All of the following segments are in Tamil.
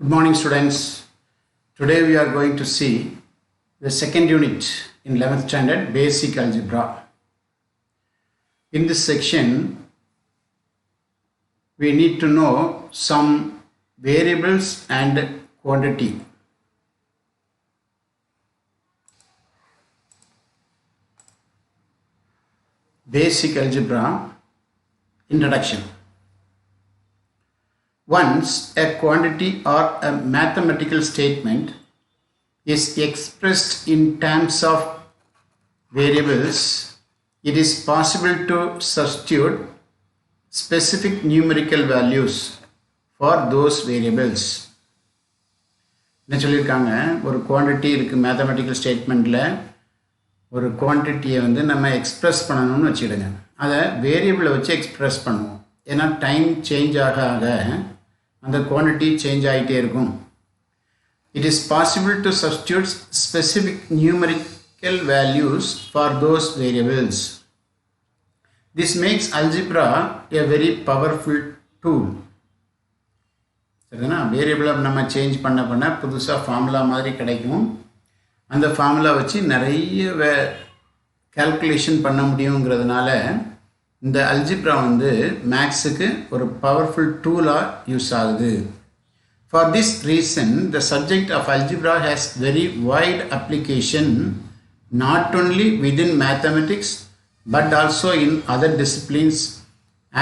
Good morning, students. Today we are going to see the second unit in 11th standard, Basic Algebra. In this section, we need to know some variables and quantity. Basic Algebra Introduction. Once a quantity or a mathematical statement is expressed in terms of variables, it is possible to substitute specific numerical values for those variables. என்ன சொல்லியிருக்காங்க, ஒரு குவான்டிட்டி இருக்குது மேத்தமெட்டிக்கல் ஸ்டேட்மெண்ட்டில். ஒரு குவான்டிட்டியை நம்ம எக்ஸ்ப்ரெஸ் பண்ணணும்னு வச்சுக்கிடுங்க. அதை வேரியபிளை வச்சு எக்ஸ்ப்ரெஸ் பண்ணுவோம். ஏன்னா டைம் சேஞ்ச் ஆக ஆக அந்த குவான்டிட்டி சேஞ்ச் ஆகிட்டே இருக்கும். It is possible to substitute specific numerical values for those variables. This maths algebra a very powerful tool. சரிதானா? வேரியபிளை நம்ம சேஞ்ச் பண்ண புதுசாக ஃபார்முலா மாதிரி கிடைக்கும். அந்த ஃபார்முலா வச்சு நிறைய கால்குலேஷன் பண்ண முடியுங்கிறதுனால இந்த அல்ஜிப்ரா மேக்ஸுக்கு ஒரு பவர்ஃபுல் டூலாக யூஸ் ஆகுது. For this reason the subject of algebra has very wide application not only within mathematics but also in other disciplines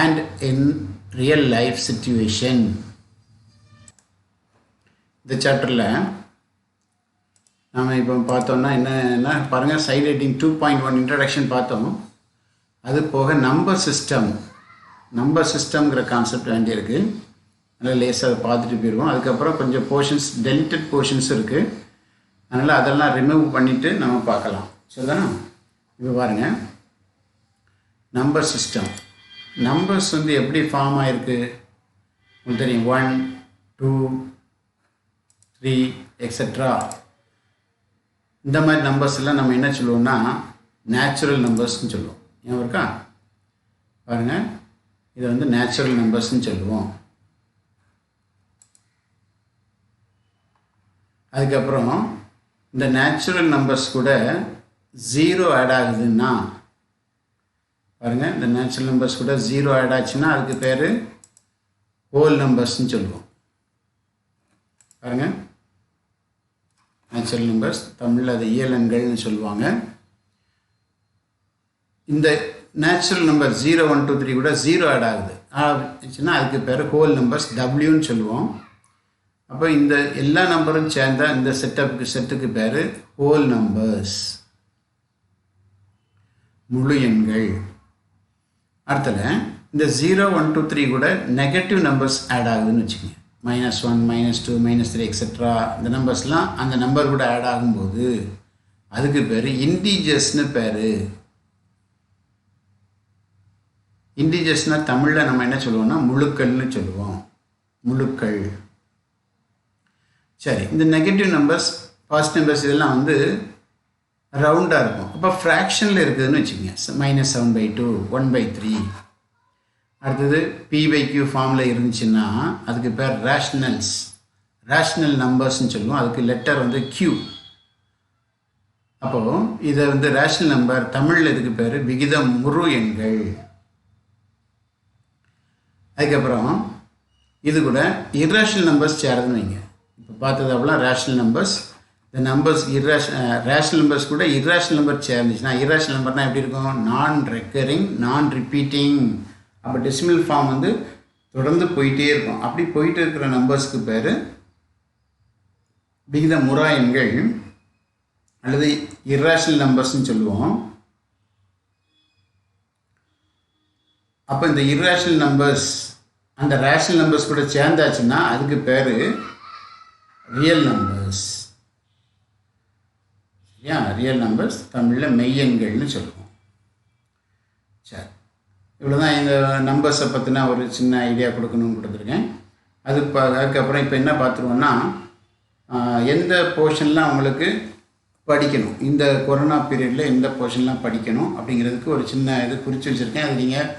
and in real life situation. இந்த சாப்டரில் நாம் இப்போ பார்த்தோம்னா என்ன பாருங்கள், சைட் ரைட்டிங் 2.1 இன்ட்ரடக்ஷன் பார்த்தோம். அது போக நம்பர் சிஸ்டம்ங்கிற கான்செப்ட் வேண்டியிருக்கு. அதனால் லேசாக அதை பார்த்துட்டு போயிடுவோம். அதுக்கப்புறம் கொஞ்சம் போர்ஷன்ஸ் டெலிட்டட் போர்ஷன்ஸ் இருக்குது. அதனால் அதெல்லாம் ரிமூவ் பண்ணிவிட்டு நம்ம பார்க்கலாம். சரிதானா? இப்போ பாருங்கள், நம்பர் சிஸ்டம். நம்பர்ஸ் எப்படி ஃபார்ம் ஆகிருக்கு உங்களுக்கு தெரியும். 1, 2, 3 எக்ஸட்ரா. இந்த மாதிரி நம்பர்ஸ் எல்லாம் நம்ம என்ன சொல்லுவோம்னா நேச்சுரல் நம்பர்ஸ்ன்னு சொல்லுவோம். ஏன் இருக்கா பாருங்கள், இதை நேச்சுரல் நம்பர்ஸ்ன்னு சொல்லுவோம். அதுக்கப்புறம் இந்த நேச்சுரல் நம்பர்ஸ் கூட 0 ஆட் ஆகுதுன்னா பாருங்கள், இந்த நேச்சுரல் நம்பர்ஸ் கூட 0 ஆட் ஆச்சுன்னா அதுக்கு பேர் ஹோல் நம்பர்ஸ்ன்னு சொல்லுவோம். பாருங்கள், நேச்சுரல் நம்பர்ஸ் தமிழில் அது இயலெண்கள்னு சொல்லுவாங்க. இந்த நேச்சுரல் நம்பர் 0, 1, 2, 3 கூட 0 ஆட் ஆகுதுன்னா அதுக்கு பேர் ஹோல் நம்பர்ஸ் டபிள்யூன்னு சொல்லுவோம். அப்போ இந்த எல்லா நம்பரும் சேர்ந்தா இந்த செட்டுக்கு பேர் ஹோல் நம்பர்ஸ், முழு எண்கள். அடுத்தது இந்த 0, 1, 2, 3 கூட நெகட்டிவ் நம்பர்ஸ் ஆட் ஆகுதுன்னு வச்சுக்கோங்க. -1, -2, -3 எக்ஸட்ரா. இந்த நம்பர்ஸ்லாம் அந்த நம்பர் கூட ஆட் ஆகும்போது அதுக்கு பேர் இன்டீஜர்ஸ்னு பேர். இன்டீஜர்ஸ்னால் தமிழில் நம்ம என்ன சொல்லுவோம்னா முழுக்கள்னு சொல்லுவோம். முழுக்கள். சரி, இந்த நெகட்டிவ் நம்பர்ஸ் பாசிட்டிவ் நம்பர்ஸ் இதெல்லாம் ரவுண்டாக இருக்கும். அப்போ ஃப்ராக்ஷனில் இருக்குதுன்னு வச்சுக்கோங்க. -7/2, 1/3. அடுத்தது P/Q ஃபார்மில் இருந்துச்சுன்னா அதுக்கு பேர் ரேஷ்னல் நம்பர்ஸ்ன்னு சொல்லுவோம். அதுக்கு லெட்டர் Q. அப்போது இதை ரேஷ்னல் நம்பர் தமிழில் இதுக்கு பேர் விகிதம் முழு எண்கள். அதுக்கப்புறம் இது கூட இர்ரேஷனல் நம்பர்ஸ் சேருதுன்னு வைங்க. இப்போ பார்த்தது அப்படிலாம் ரேஷ்னல் நம்பர்ஸ். இந்த நம்பர்ஸ் ரேஷ்னல் நம்பர்ஸ் கூட இர்ரேஷனல் நம்பர் சேர்ந்துச்சுன்னா, இர்ரேஷனல் நம்பர்னால் எப்படி இருக்கும்? நான் ரெக்கரிங், நான் ரிப்பீட்டிங். அப்போ டெசிமல் ஃபார்ம் தொடர்ந்து போயிட்டே இருக்கும். அப்படி போயிட்டு இருக்கிற நம்பர்ஸ்க்கு பேர் விகித முறா எண்கள் அல்லது இர்ரேஷனல் நம்பர்ஸ்ன்னு சொல்லுவோம். அப்போ இந்த இர்ரேஷனல் நம்பர்ஸ் அந்த ரேஷனல் நம்பர்ஸ் கூட சேர்ந்தாச்சுன்னா அதுக்கு பேர் ரியல் நம்பர்ஸ். சரியா? ரியல் நம்பர்ஸ் தமிழில் மெய்யெண்கள்னு சொல்லுவோம். சரி, இவ்வளோதான் எங்கள் நம்பர்ஸை பற்றின ஒரு சின்ன ஐடியா கொடுத்துருக்கேன். அதுக்கப்புறம் இப்போ என்ன பார்த்துருவோன்னா, எந்த போர்ஷன்லாம் உங்களுக்கு படிக்கணும், இந்த கொரோனா பீரியடில் எந்த போர்ஷன்லாம் படிக்கணும் அப்படிங்கிறதுக்கு ஒரு சின்ன இது குறித்து வச்சுருக்கேன். அது நீங்கள்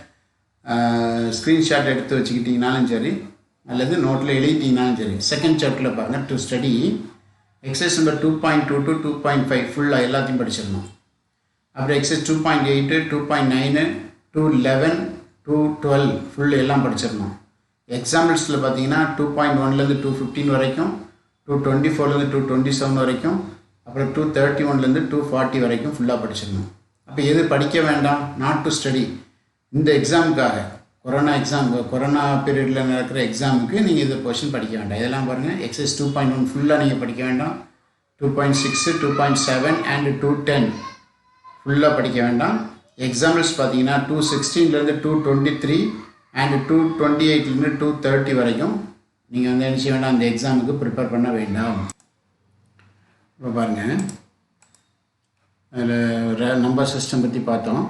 ஸ்க்ரீன்ஷாட் எடுத்து வச்சுக்கிட்டிங்கனாலும் சரி, அல்லது நோட்டில் எழுதிட்டீங்கன்னாலும் சரி. செகண்ட் சாப்டரில் பாருங்கள், to study exercise number 2.2 to 2.5 ஃபுல்லாக எல்லாத்தையும் படிச்சிடணும். அப்புறம் எக்ஸசைஸ் 2.8, 2.9, 2.11, 2.12 ஃபுல் எல்லாம் படிச்சிடணும். எக்ஸாம்பிள்ஸில் பார்த்தீங்கன்னா 2.1லேருந்து 2.15 வரைக்கும், 2.24லேருந்து 2.27 வரைக்கும், அப்புறம் 2.31லேருந்து 2.40 வரைக்கும் ஃபுல்லாக படிச்சிடணும். அப்போ எது படிக்க வேண்டாம்? Not to study. இந்த எக்ஸாமுக்காக கொரோனா பீரியடில் நடக்கிற எக்ஸாமுக்கு நீங்கள் இந்த போர்ஷன் படிக்க வேண்டாம். இதெல்லாம் பாருங்கள், எக்ஸசைஸ் 2.1 ஃபுல்லாக நீங்கள் படிக்க வேண்டாம். 2.6, 2.7 and 2.10 ஃபுல்லாக படிக்க வேண்டாம். எக்ஸாம்பிள்ஸ் பார்த்தீங்கன்னா 2.16லேருந்து 2.23 and 2.28லேருந்து 2.30 வரைக்கும் நீங்கள் வந்து என்ன செய்ய வேண்டாம், அந்த எக்ஸாமுக்கு ப்ரிப்பேர் பண்ண வேண்டாம். இப்போ பாருங்கள், அதில் நம்பர் சிஸ்டம் பற்றி பார்த்தோம்.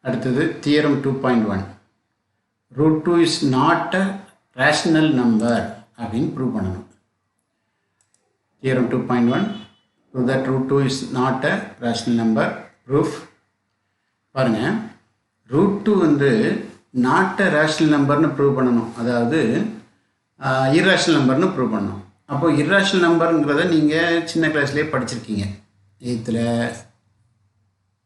அடுத்தது theorem 2.1, √2 is not a rational number அப்படின்னு ப்ரூவ் பண்ணணும். Theorem 2.1, prove that √2 is not a rational number. proof. பாருங்கள், √2 வந்து நாட் அ ரேஷ்னல் நம்பர்னு ப்ரூவ் பண்ணணும். அதாவது இர்ரேஷ்னல் நம்பர்னு ப்ரூவ் பண்ணணும். அப்போது இர்ரேஷ்னல் நம்பருங்கிறத நீங்கள் சின்ன கிளாஸ்லேயே படிச்சிருக்கீங்க. 8th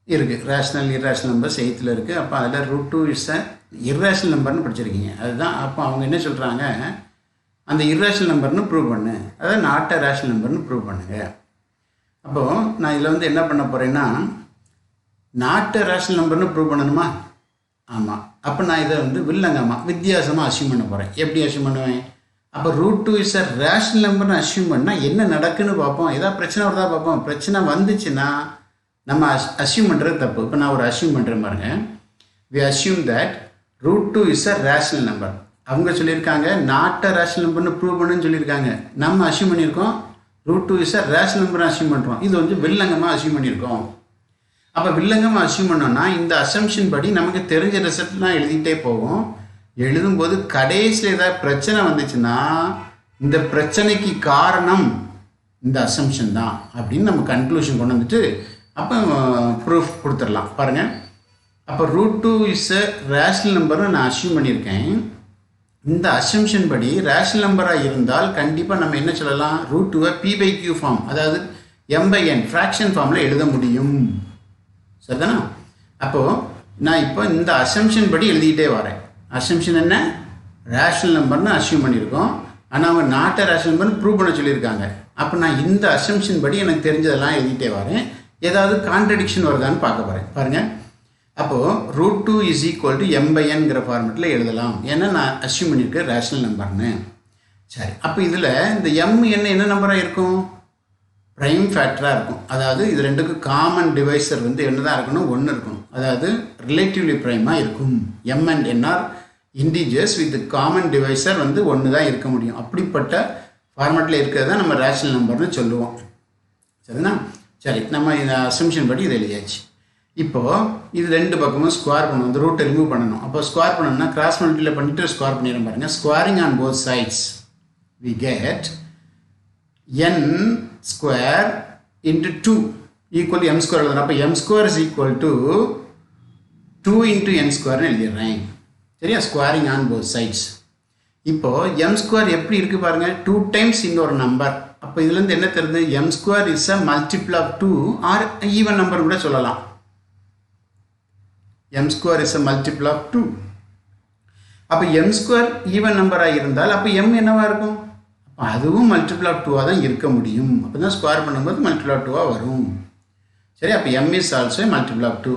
இருக்குது. ரேஷ்னல் இர்ரேஷ்னல் நம்பர்ஸ் 8th இருக்குது. அப்போ அதில் √2 இஸ் அ இர்ரேஷ்னல் நம்பர்னு படிச்சிருக்கீங்க. அதுதான் அப்போ அவங்க என்ன சொல்கிறாங்க, அந்த இர்ரேஷ்னல் நம்பர்னு ப்ரூவ் பண்ணு, அதாவது நாட் அ ரேஷ்னல் நம்பர்னு ப்ரூவ் பண்ணுங்க. அப்போது நான் இதில் வந்து என்ன பண்ண போகிறேன்னா, நாட் அ ரேஷ்னல் நம்பர்னு ப்ரூவ் பண்ணணுமா? ஆமாம். அப்போ நான் இதை வந்து வித்தியாசமாக அஸ்யூம் பண்ண போகிறேன். எப்படி அஸ்யூம் பண்ணுவேன்? அப்போ √2 இஸ் அ ரேஷ்னல் நம்பர்னு அஸ்யூம் பண்ணால் என்ன நடக்குன்னு பார்ப்போம். ஏதாவது பிரச்சனை வருதா பார்ப்போம். பிரச்சனை வந்துச்சுன்னா நம்ம அஸ்யூம் பண்ணுறது தப்பு. இப்போ நான் ஒரு அஸ்யூம் பண்ணுறேன் பாருங்க. We assume that √2 is a rational number. அவங்க சொல்லியிருக்காங்க நாட் அ ரேஷ்னல் நம்பர்னு ப்ரூவ் பண்ணுன்னு சொல்லியிருக்காங்க. நம்ம அஸ்யூம் பண்ணியிருக்கோம் √2 இஸ் அ ரேஷ்னல் நம்பர்னு அஸ்யூம் பண்ணுறோம். இது வந்து வில்லங்கமாக அஸ்யூம் பண்ணியிருக்கோம். அப்போ வில்லங்கமாக அஸ்யூம் பண்ணோன்னா இந்த அசம்ஷன் படி நமக்கு தெரிஞ்ச ரிசல்ட்லாம் எழுதிட்டே போகும். எழுதும்போது கடைசியில் ஏதாவது பிரச்சனை வந்துச்சுன்னா இந்த பிரச்சனைக்கு காரணம் இந்த அசம்ஷன் தான் அப்படின்னு நம்ம கன்க்ளூஷன் கொண்டு வந்துட்டு அப்போ ப்ரூஃப் கொடுத்துடலாம். பாருங்கள், அப்போ √2 இஸ் அ ரேஷ்னல் நம்பர்னு நான் அஸ்யூம் பண்ணியிருக்கேன். இந்த அசம்ஷன் படி ரேஷ்னல் நம்பராக இருந்தால் கண்டிப்பாக நம்ம என்ன சொல்லலாம், √2வை p/q ஃபார்ம், அதாவது m/n ஃப்ராக்ஷன் ஃபார்மில் எழுத முடியும். சரிதானா? அப்போது நான் இப்போ இந்த அசம்ஷன் படி எழுதிக்கிட்டே வரேன். அசம்ஷன் என்ன? ரேஷ்னல் நம்பர்னு அஸ்யூம் பண்ணியிருக்கோம். ஆனால் அவங்க நாட் அ ரேஷ்னல் நம்பர்னு ப்ரூவ் பண்ண சொல்லியிருக்காங்க. அப்போ நான் இந்த அசம்ஷன் படி எனக்கு தெரிஞ்சதெல்லாம் எழுதிட்டே வரேன். ஏதாவது கான்ட்ரடிக்ஷன் வருதான்னு பார்க்க போகிறேன். பாருங்கள், அப்போது √2 இஸ் ஈக்குவல் டு m/nங்கிற ஃபார்மெட்டில் எழுதலாம். ஏன்னா நான் அஸ்யூம் பண்ணியிருக்கேன் ரேஷ்னல் நம்பர்னு. சரி, அப்போ இதில் இந்த m என்ன நம்பராக இருக்கும்? ப்ரைம் ஃபேக்டராக இருக்கும். அதாவது இது ரெண்டுக்கும் காமன் டிவைசர் வந்து என்ன தான் இருக்கணும்? 1 இருக்கணும். அதாவது ரிலேட்டிவ்லி ப்ரைமாக இருக்கும். m and n are integers with common divisor வந்து 1 தான் இருக்க முடியும். அப்படிப்பட்ட ஃபார்மெட்டில் இருக்கிறது தான் நம்ம ரேஷ்னல் நம்பர்னு சொல்லுவோம். சரிண்ணா? சரி, நம்ம இந்த அசம்ஷன் படி இதை எழுதியாச்சு. இப்போது இது ரெண்டு பக்கமும் ஸ்கொயர் பண்ணணும். இந்த ரூட்டை ரிமூவ் பண்ணணும். அப்போ ஸ்கொயர் பண்ணணும்னா கிராஸ் மல்டிப்ளை பண்ணிவிட்டு ஸ்கொயர் பண்ணிடுறோம். பாருங்கள், squaring on both sides we get n square into 2 equal m square எழுதணும். அப்போ m square is equal to 2 into n ஸ்கொயர்னு எழுதிடுறேன். சரியா? Squaring on both sides. இப்போது m ஸ்கொயர் எப்படி இருக்குது பாருங்கள், 2 டைம்ஸ் இன்னொரு நம்பர். அப்போ இதுலேருந்து என்ன தெரியுது? m square is a multiple of 2 or even number கூட சொல்லலாம். m square is a multiple of 2. அப்போ m ஸ்கொயர் ஈவன் நம்பராக இருந்தால் அப்போ m என்னவாக இருக்கும்? அப்போ அதுவும் மல்டிபிள் ஆஃப் 2வாக தான் இருக்க முடியும். அப்போ தான் ஸ்கொயர் பண்ணும்போது மல்டிபிள் ஆஃப் 2வாக வரும். சரி, அப்போ m is also multiple of 2.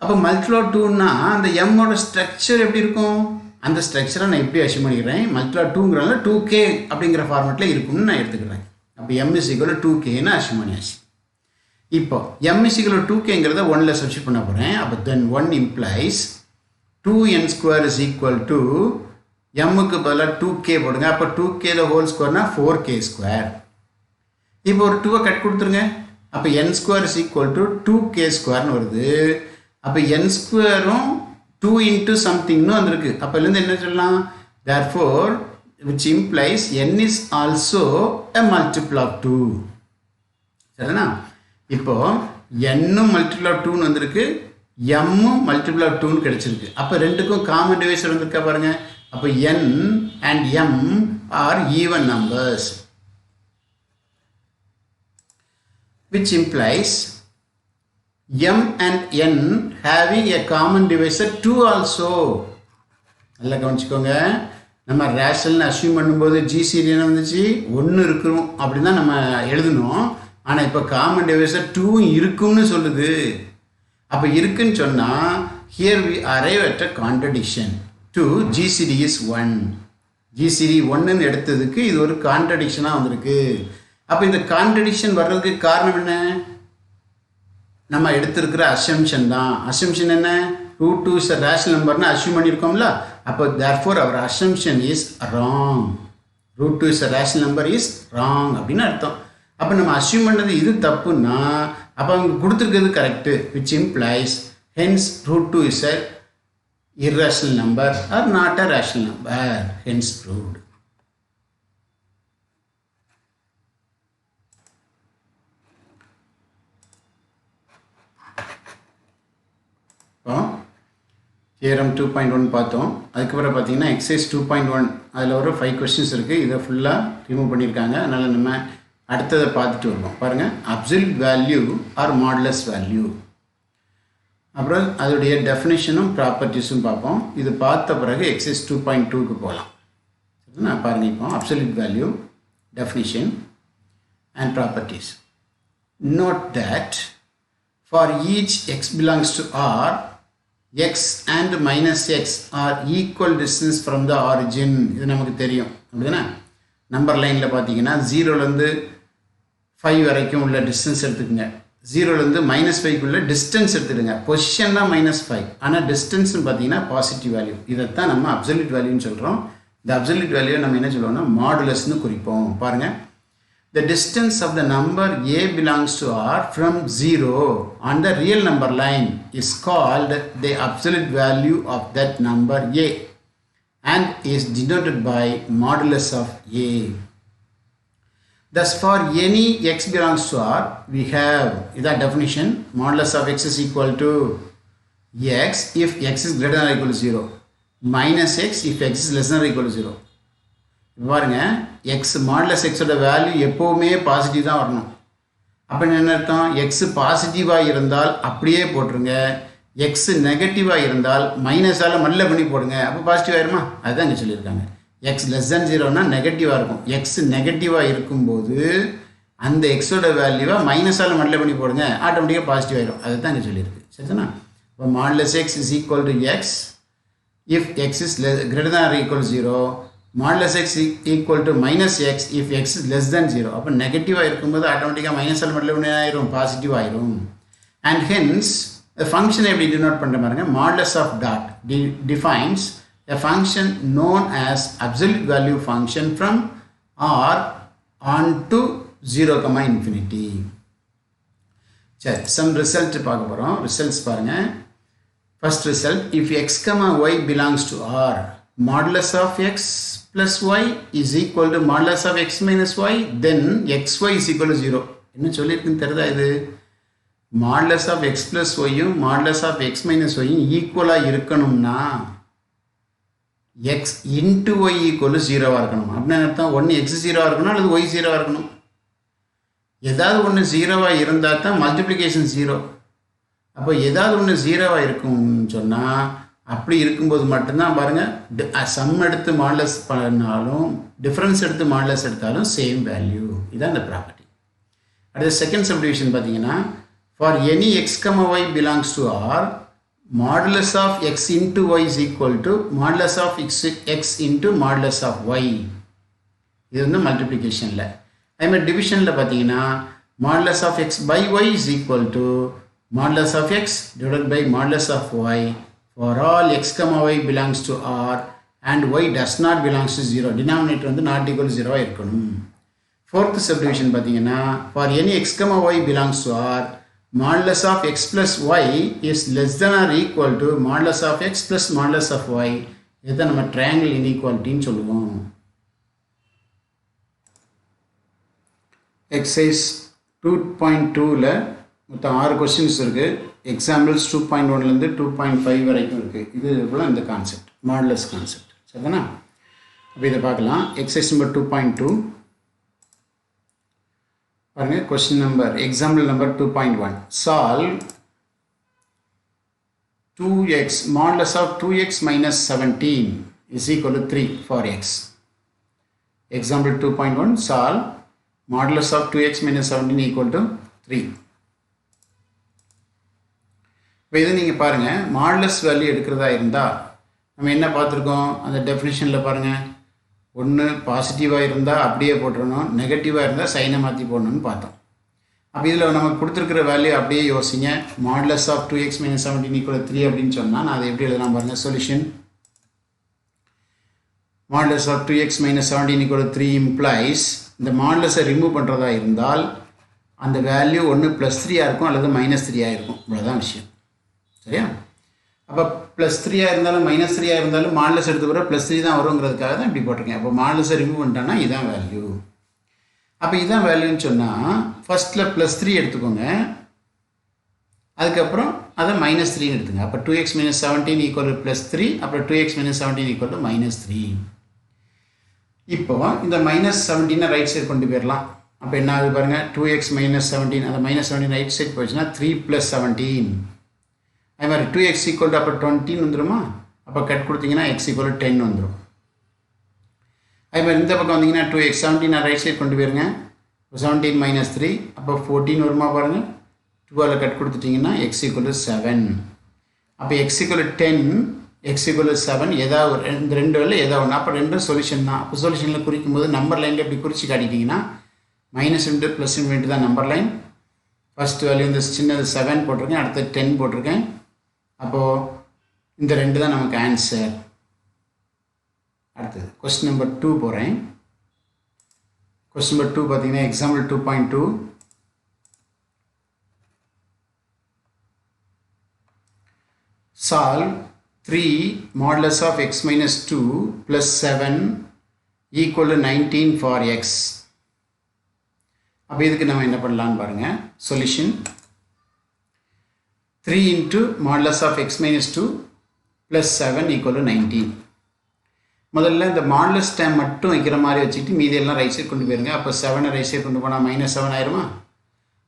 அப்போ மல்டிபிள் ஆஃப் 2ன்னா அந்த m-ஓட ஸ்ட்ரக்சர் எப்படி இருக்கும்? அந்த ஸ்ட்ரக்சரை நான் எப்படி அஸ்யூம் பண்ணிக்கிறேன்? மல்டிபிள் ஆஃப் 2ங்கிறனால 2k அப்படிங்கிற ஃபார்மெட்டில் இருக்கும்னு நான் எடுத்துக்கிறேன். அப்போ m இஸ் ஈக்குவல் டு 2kன்னு அஸ்யூம் பண்ணியாச்சு. இப்போ m இஸ் ஈக்குவல் டு 2kங்கிறத 1ல் சப்ஸ்டிட் பண்ண போகிறேன். அப்போ then 1 implies 2n square is equal to m-க்கு பதிலாக 2k போடுங்க. அப்போ 2k the whole ஸ்கொயர்னா 4k square. இப்போ ஒரு 2வை கட் கொடுத்துருங்க. அப்போ n square is equal to 2k ஸ்கொயர்னு வருது. அப்போ n ஸ்கொயரும் 2 இன்ட்டு சம்திங்னு வந்திருக்கு. அப்போ இதுலேருந்து என்ன சொல்லலாம்? Therefore which implies n is also a multiple of 2. சரிதானா? இப்போது n-ம் மல்டிபிள் ஆஃப் 2ன்னு வந்திருக்கு, m-ம் மல்டிபிள் ஆஃப் 2ன்னு கிடச்சிருக்கு. அப்போ ரெண்டுக்கும் காமன் டிவைசர் வந்திருக்கா பாருங்கள். அப்போ n and m are even numbers, which implies m and n having a common divisor 2 also. நல்லா கவனிச்சுக்கோங்க, நம்ம ரேஷனல் அஸ்யூம் பண்ணும்போது ஜிசிடி என்ன வந்துச்சு, 1 இருக்கணும் அப்படின்னு தான் நம்ம எழுதணும். ஆனால் இப்போ காமன் டிவைசர் 2 இருக்கும்னு சொல்லுது. அப்போ இருக்குன்னு சொன்னால் here we arrive at a contradiction to GCD is 1. GCD 1ன்னு எடுத்ததுக்கு இது ஒரு கான்ட்ரடிக்ஷனாக வந்திருக்கு. அப்போ இந்த கான்ட்ரடிக்ஷன் வர்றதுக்கு காரணம் என்ன, நம்ம எடுத்திருக்கிற அசம்ஷன் தான். அசம்ஷன் என்ன, root 2 is a rational numberன்னு assume பண்ணியிருக்கோம்ல. அப்போ therefore our assumption is wrong. root 2 is a rational number is wrong அப்படின்னு அர்த்தம். அப்போ நம்ம அஸ்யூம் பண்ணது இது தப்புன்னா அப்போ அவங்க கொடுத்துருக்கிறது correct, which implies hence root 2 is a irrational number or not a rational number, hence proved. Theorem 2.1 பார்த்தோம். அதுக்கப்புறம் பார்த்தீங்கன்னா எக்ஸசைஸ் 2.1 அதில் ஒரு 5 கொஸ்டின்ஸ் இருக்குது. இதை ஃபுல்லாக ரிமூவ் பண்ணியிருக்காங்க. அதனால் நம்ம அடுத்ததை பார்த்துட்டு வருவோம். பாருங்கள், absolute value or modulus value, அப்புறம் அதோடைய டெஃபினிஷனும் ப்ராப்பர்ட்டிஸும் பார்ப்போம். இது பார்த்த பிறகு எக்ஸசைஸ் 2.2க்கு போகலாம். சரிங்களா? பாருங்கள், இப்போ absolute value, definition and properties. Note that for each x belongs to R, x and minus x are equal distance from the origin. இது நமக்கு தெரியும் அப்படிதானே. நம்பர் லைனில் பார்த்தீங்கன்னா 0லேருந்து 5 வரைக்கும் உள்ள டிஸ்டன்ஸ் எடுத்துக்கோங்க. 0லேருந்து -5க்குள்ள டிஸ்டன்ஸ் எடுத்துடுங்க. பொசிஷன் தான் -5, ஆனால் டிஸ்டன்ஸ்னு பார்த்தீங்கன்னா பாசிட்டிவ் வேல்யூ. இதைத்தான் நம்ம அப்சல்யூட் வேல்யூன்னு சொல்கிறோம். இந்த அப்சல்யூட் வேல்யூ நம்ம என்ன சொல்லுவோம்னா மாடுலஸ்னு குறிப்போம். பாருங்கள், the distance of the number a belongs to R from 0 on the real number line is called the absolute value of that number a and is denoted by modulus of a. Thus for any x belongs to R, we have that definition, modulus of x is equal to x if x is greater than or equal to 0, minus x if x is less than or equal to 0. பாருங்க, எக்ஸ் மாடுலஸ் எக்ஸோட வேல்யூ எப்போவுமே பாசிட்டிவ் தான் வரணும். அப்போ என்ன அர்த்தம், எக்ஸ் பாசிட்டிவாக இருந்தால் அப்படியே போட்டுருங்க, எக்ஸ் நெகட்டிவாக இருந்தால் மைனஸால் மல்ல பண்ணி போடுங்க. அப்போ பாசிட்டிவ் ஆயிருமா, அதுதான் இங்கே சொல்லியிருக்காங்க. எக்ஸ் லெஸ் தென் 0னா நெகட்டிவாக இருக்கும். எக்ஸ் நெகட்டிவாக இருக்கும்போது அந்த எக்ஸோட வேல்யூவை மைனஸால் மல்ல பண்ணி போடுங்க, ஆட்டோமேட்டிக்காக பாசிட்டிவ் ஆயிரும். அதுதான் இங்கே சொல்லியிருக்கு. சரிதானா? இப்போ modulus X is equal to X if X is greater than or equal to 0, modulus x equal to minus x if x is less than 0. அப்போ நெகட்டிவாக இருக்கும்போது ஆட்டோமேட்டிக்காக மைனஸால் மட்டும் ஆயிரும், பாசிட்டிவ் ஆயிரும். அண்ட் ஹென்ஸ் ஃபங்க்ஷனை எப்படி டினோட் பண்ணுற பாருங்க, modulus of dot defines a function known as absolute value function from R on to 0, infinity. சரி, சம் ரிசல்ட் பார்க்க போகிறோம். ரிசல்ட்ஸ் பாருங்கள். First result, if x, y belongs to R, modulus of x plus y is equal to modulus of x minus y, then xy is equal to 0. என்ன சொல்லியிருக்குன்னு தெரியுதா? இது modulus of x plus yயும் modulus of x minus yயும் ஈக்குவலாக இருக்கணும்னா x into y equal to 0 இருக்கணும். அப்படின்னு அர்த்தம், ஒன்று x 0 இருக்கணும் அல்லது y 0 இருக்கணும். ஏதாவது ஒன்று 0 இருந்தால் தான் மல்டிப்ளிகேஷன் 0. அப்போ ஏதாவது ஒன்று 0 இருக்கும்னு சொன்னால், அப்படி இருக்கும்போது மட்டும்தான் பாருங்கள் சம் எடுத்து மாடுலஸ் பண்ணாலும் டிஃப்ரென்ஸ் எடுத்து மாடுலஸ் எடுத்தாலும் சேம் வேல்யூ. இதுதான் இந்த ப்ராப்பர்ட்டி. அடுத்த செகண்ட் சப்டிவிஷன் பார்த்தீங்கன்னா, for any x comma y belongs to R, modulus of x into y is equal to modulus of x into modulus of y. இது வந்து மல்டிப்ளிகேஷனில். அதேமாதிரி டிவிஷனில் பார்த்தீங்கன்னா, modulus of x by y is equal to modulus of x divided by modulus of y for all x comma y belongs to R and y does not belongs to 0. denominator வந்து not equal to 0 இருக்கணும். fourth subdivision பார்த்தீங்கன்னா, for any x comma y belongs to R, modulus of x plus y is less than or equal to modulus of x plus modulus of y. இதுதான் நம்ம triangle inequalityன்னு சொல்லுவோம். exercise 2.2ல மொத்தம் 6 கொஸ்டின்ஸ் இருக்குது. எக்ஸாம்பிள்ஸ் 2.1லேருந்து 2.5 வரைக்கும் இருக்குது. இது போல் இந்த கான்செப்ட் மாடுலஸ் கான்செப்ட். சரிதானா? அப்போ இதை பார்க்கலாம். எக்ஸசைஸ் நம்பர் 2.2 பாருங்கள். Question number example number 2.1 solve 2x modulus of 2x minus 17 is equal to 3 for x. Example 2.1 solve modulus of 2x minus 17 equal to 3. இப்போ இது நீங்கள் பாருங்கள், மாடுலஸ் வேல்யூ எடுக்கிறதா இருந்தால் நம்ம என்ன பார்த்துருக்கோம், அந்த டெஃபினிஷனில் பாருங்கள், ஒன்று பாசிட்டிவாக இருந்தால் அப்படியே போட்டுடணும், நெகட்டிவாக இருந்தால் சைனை மாற்றி போடணும்னு பார்த்தோம். அப்போ இதில் நமக்கு கொடுத்துருக்கிற வேல்யூ அப்படியே யோசிங்க. Modulus of 2x minus 17 equal to 3 அப்படின்னு சொன்னால் நான் அதை எப்படி எழுதலாம் பாருங்கள். Solution modulus of 2x minus 17 equal to 3 implies இந்த மாடுலஸை ரிமூவ் பண்ணுறதா இருந்தால் அந்த வேல்யூ ஒன்று +3 இருக்கும் அல்லது -3 இருக்கும். இவ்வளோதான் விஷயம். சரியா? அப்போ +3 இருந்தாலும் -3 இருந்தாலும் மாடுலஸ் எடுத்து பிறகு +3 தான் வருங்கிறதுக்காக தான் இப்படி போட்டிருக்கேன். அப்போ மாடுலஸை ரிமூவ் பண்ணிட்டான்னா இதுதான் வேல்யூ. அப்போ இதுதான் வேல்யூன்னு சொன்னால் ஃபஸ்ட்டில் +3 எடுத்துக்கோங்க, அதுக்கப்புறம் அதை -3 எடுத்துங்க. அப்போ 2x minus 17 equal to +3, அப்புறம் 2x minus 17 equal to -3. இப்போ இந்த -17 ரைட் சைடு கொண்டு போயிடலாம். அப்போ என்ன ஆகுது பாருங்கள், 2x minus 17 அந்த -17 ரைட் சைடு போயிடுச்சுன்னா 3 + 17. அதே மாதிரி 2x equal to அப்போ 20 வந்துடுமா? அப்போ கட் கொடுத்தீங்கன்னா x equal to 10 வந்துடும். அதே மாதிரி இந்த பக்கம் வந்தீங்கன்னா 2x 17 ரைட் சைடு கொண்டு போயிருங்க. 17 - 3 அப்போ 14 வருமா பாருங்கள். 12 கட் கொடுத்துட்டிங்கன்னா x equal to 7. அப்போ x equal to 10, x equal to 7 ஏதாவது இந்த ரெண்டு வேலை ஏதாவது ஒன்று. அப்போ ரெண்டும் சொல்யூஷன் தான். அப்போ சொல்யூஷனில் குறிக்கும் போது நம்பர் லைனில் இப்படி குறித்து காட்டிட்டிங்கன்னா -++ தான் நம்பர் லைன். ஃபஸ்ட் வேல்யூ இந்த சின்னது 7 போட்டிருக்கேன், அடுத்து 10 போட்டிருக்கேன். அப்போது இந்த ரெண்டு தான் நமக்கு ஆன்சர். அடுத்தது கொஸ்டின் நம்பர் 2 போகிறேன். கொஸ்டின் நம்பர் 2 பார்த்தீங்கன்னா example 2.2 solve 3 modulus of x minus 2 plus 7 equal to 19 for x. அப்போ இதுக்கு நம்ம என்ன பண்ணலான்னு பாருங்கள். Solution 3 into modulus of x minus 2 plus 7 equal to 19. முதல்ல இந்த மாடுலஸ் டைம் மட்டும் வைக்கிற மாதிரி வச்சுக்கிட்டு மீதி எல்லாம் ரைட் சைடு கொண்டு போயிருங்க. அப்போ 7 ரைட் சைடு கொண்டு போனால் -7 ஆயிருமா?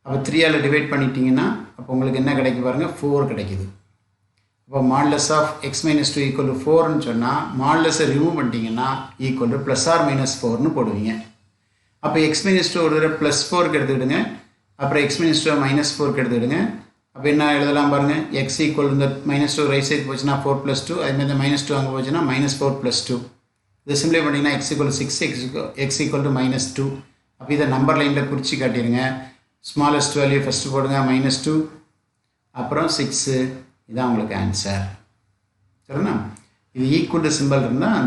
அப்போ 3ஆல் டிவைட் பண்ணிட்டீங்கன்னா அப்போ உங்களுக்கு என்ன கிடைக்கும் பாருங்கள், 4 கிடைக்குது. அப்போ modulus of x minus 2 equal to 4ன்னு சொன்னால் மாடுலஸை ரிமூவ் பண்ணிட்டீங்கன்னா ஈக்குவல் டு +or -4ன்னு போடுவீங்க. அப்போ x minus 2 ஒரு தடவை +4க்கு எடுத்துக்கிடுங்க, அப்புறம் x minus 2 -4க்கு எடுத்துக்கிடுங்க. அப்போ என்ன எழுதலாம் பாருங்கள், x equal இந்த -2 ரைட் சைடு போச்சுன்னா 4 + 2, அதுமாதிரி இந்த -2 அங்கே போச்சுன்னா -4 + 2. இதை சிம்பிளை பண்ணிங்கன்னா x equal to 6, x equal to -2. அப்போ இதை நம்பர் லைனில் குறித்து காட்டிடுங்க. ஸ்மாலஸ்ட் வேல்யூ ஃபஸ்ட்டு போடுங்க, -2, அப்புறம் 6. இதுதான் உங்களுக்கு ஆன்சர். சரிண்ணா? இது ஈக்குவல் டு சிம்பிள் இருந்தால்